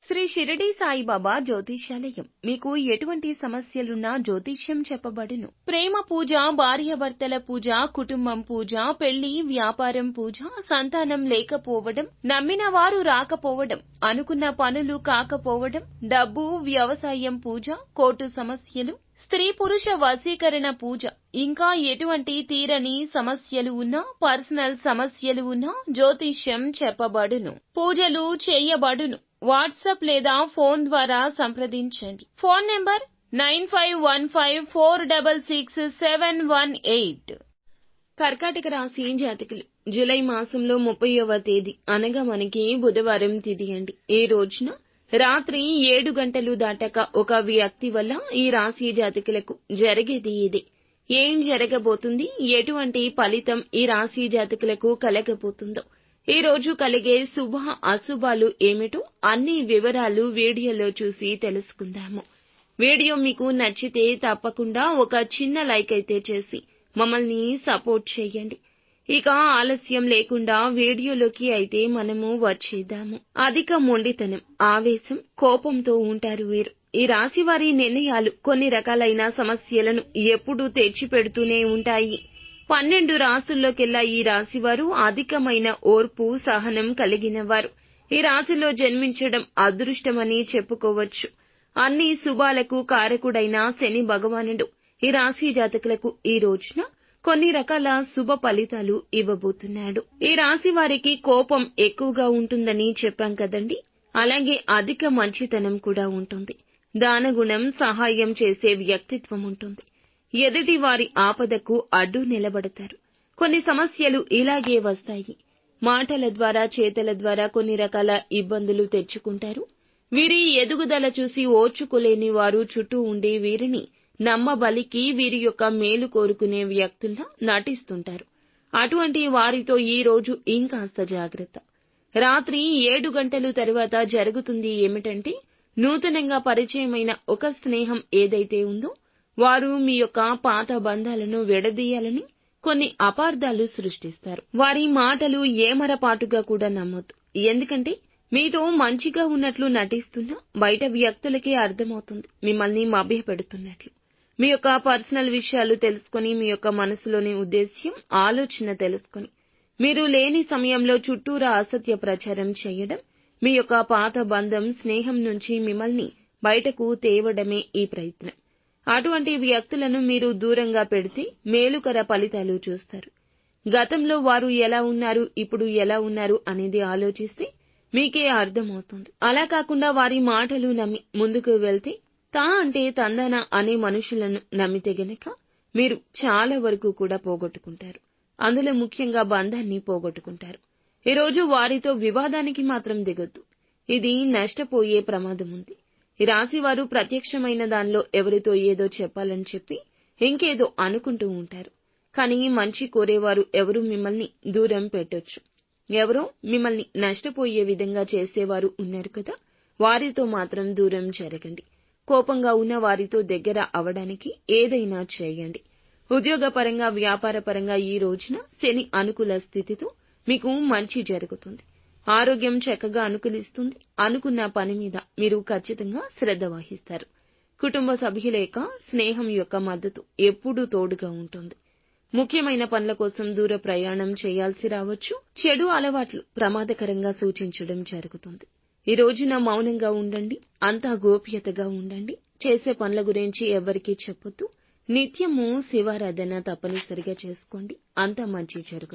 శ్రీ షిరిడి సాయిబాబా జ్యోతిష్యాలయం మీకు ఎటువంటి సమస్యలున్నా జ్యోతిష్యం చెప్పబడును. ప్రేమ పూజ, భార్యాభర్తల పూజ, కుటుంబం పూజ, పెళ్లి, వ్యాపారం పూజ, సంతానం లేకపోవడం, నమ్మిన వారు రాకపోవడం, అనుకున్న పనులు కాకపోవడం, డబ్బు, వ్యవసాయం పూజ, కోర్టు సమస్యలు, స్త్రీ పురుష వశీకరణ పూజ, ఇంకా ఎటువంటి తీరని సమస్యలు ఉన్నా, పర్సనల్ సమస్యలు ఉన్నా జ్యోతిష్యం చెప్పబడును. పూజలు చేయబడును. వాట్సాప్ లేదా ఫోన్ ద్వారా సంప్రదించండి. Phone number 9515466718. కర్కాటక రాశి జాతకులు జూలై మాసంలో 30వ తేదీ అనగా మనకి బుధవారం తిథి అండి. ఈ రోజున రాత్రి 7 గంటలు దాటాక ఒక వ్యక్తి వల్ల ఈ రాశి జాతకులకు జరిగేది ఇదే. ఏం జరగబోతుంది, ఎటువంటి ఫలితం ఈ రాశి జాతకులకు కలగబోతుందో, ఈ రోజు కలిగే శుభ అశుభాలు ఏమిటో అన్ని వివరాలు వీడియోలో చూసి తెలుసుకుందాము. వీడియో మీకు నచ్చితే తప్పకుండా ఒక చిన్న లైక్ అయితే చేసి మమ్మల్ని సపోర్ట్ చేయండి. ఇక ఆలస్యం లేకుండా వీడియోలోకి అయితే మనము వచ్చేద్దాము. అధిక మొండితనం, ఆవేశం, కోపంతో ఉంటారు వీరు. ఈ రాశి వారి నిర్ణయాలు కొన్ని రకాలైన సమస్యలను ఎప్పుడూ తెచ్చిపెడుతూనే ఉంటాయి. 12 రాశుల్లోకెల్లా ఈ రాశివారు అధికమైన ఓర్పు, సహనం కలిగిన వారు. ఈ రాశిలో జన్మించడం అదృష్టమని చెప్పుకోవచ్చు. అన్ని శుభాలకు కారకుడైన శని భగవానుడు ఈ రాశి జాతకులకు ఈ రోజున కొన్ని రకాల శుభ ఫలితాలు ఇవ్వబోతున్నాడు. ఈ రాశి వారికి కోపం ఎక్కువగా ఉంటుందని చెప్పాం కదండి. అలాగే అధిక మంచితనం కూడా ఉంటుంది. దానగుణం, సహాయం చేసే వ్యక్తిత్వం ఉంటుంది. ఎదుటి వారి ఆపదకు అడ్డు నిలబడతారు. కొన్ని సమస్యలు ఇలాగే వస్తాయి. మాటల ద్వారా, చేతల ద్వారా కొన్ని రకాల ఇబ్బందులు తెచ్చుకుంటారు. వీరి ఎదుగుదల చూసి ఓర్చుకోలేని వారు చుట్టూ ఉండి వీరిని నమ్మబలికి వీరి యొక్క మేలు కోరుకునే వ్యక్తుల్లా నటిస్తుంటారు. అటువంటి వారితో ఈ రోజు ఇంకాస్త జాగ్రత్త. రాత్రి 7 గంటలు తరువాత జరుగుతుంది ఏమిటంటే, నూతనంగా పరిచయమైన ఒక స్నేహం ఏదైతే ఉందో వారు మీ యొక్క పాత బంధాలను విడదీయాలని కొన్ని అపార్థాలు సృష్టిస్తారు. వారి మాటలు ఏమరపాటుగా కూడా నమ్మొద్దు. ఎందుకంటే మీతో మంచిగా ఉన్నట్లు నటిస్తున్నా బయట వ్యక్తులకే అర్థమవుతుంది మిమ్మల్ని మభ్యపెడుతున్నట్లు. మీ యొక్క పర్సనల్ విషయాలు తెలుసుకొని, మీ యొక్క మనసులోని ఉద్దేశ్యం, ఆలోచన తెలుసుకొని మీరు లేని సమయంలో చుట్టూరా అసత్య ప్రచారం చేయడం, మీ యొక్క పాత బంధం, స్నేహం నుంచి మిమ్మల్ని బయటకు తేవడమే ఈ ప్రయత్నం. అటువంటి వ్యక్తులను మీరు దూరంగా పెడితే మేలుకర ఫలితాలు చూస్తారు. గతంలో వారు ఎలా ఉన్నారు, ఇప్పుడు ఎలా ఉన్నారు అనేది ఆలోచిస్తే మీకే అర్థమవుతుంది. అలా కాకుండా వారి మాటలు నమ్మి ముందుకు వెళ్తే, తా అంటే తందన అనే మనుషులను నమ్మితే గనక మీరు చాలా వరకు కూడా పోగొట్టుకుంటారు. అందులో ముఖ్యంగా బంధాన్ని పోగొట్టుకుంటారు. ఈ రోజు వారితో వివాదానికి మాత్రం దిగొద్దు. ఇది నష్టపోయే ప్రమాదం ఉంది. ఈ రాశి వారు ప్రత్యక్షమైన దానిలో ఎవరితో ఏదో చెప్పాలని చెప్పి ఇంకేదో అనుకుంటూ ఉంటారు. కానీ మంచి కోరేవారు ఎవరు మిమ్మల్ని దూరం పెట్టొచ్చు. ఎవరో మిమ్మల్ని నష్టపోయే విధంగా చేసేవారు ఉన్నారు కదా, వారితో మాత్రం దూరం జరగండి. కోపంగా ఉన్న వారితో దగ్గర అవడానికి ఏదైనా చేయండి. ఉద్యోగపరంగా, వ్యాపారపరంగా ఈ రోజున శని అనుకూల స్థితితో మీకు మంచి జరుగుతుంది. ఆరోగ్యం చక్కగా అనుకూలిస్తుంది. అనుకున్న పని మీద మీరు ఖచ్చితంగా శ్రద్ధ వహిస్తారు. కుటుంబ సభ్యుల యొక్క స్నేహం యొక్క మద్దతు ఎప్పుడూ తోడుగా ఉంటుంది. ముఖ్యమైన పనుల కోసం దూర ప్రయాణం చేయాల్సి రావచ్చు. చెడు అలవాట్లు ప్రమాదకరంగా సూచించడం జరుగుతుంది. ఈ రోజున మౌనంగా ఉండండి. అంతా గోప్యతగా ఉండండి. చేసే పనుల గురించి ఎవరికీ చెప్పొద్దు. నిత్యము శివారాధన తప్పనిసరిగా చేసుకోండి. అంతా మంచి జరుగుతుంది.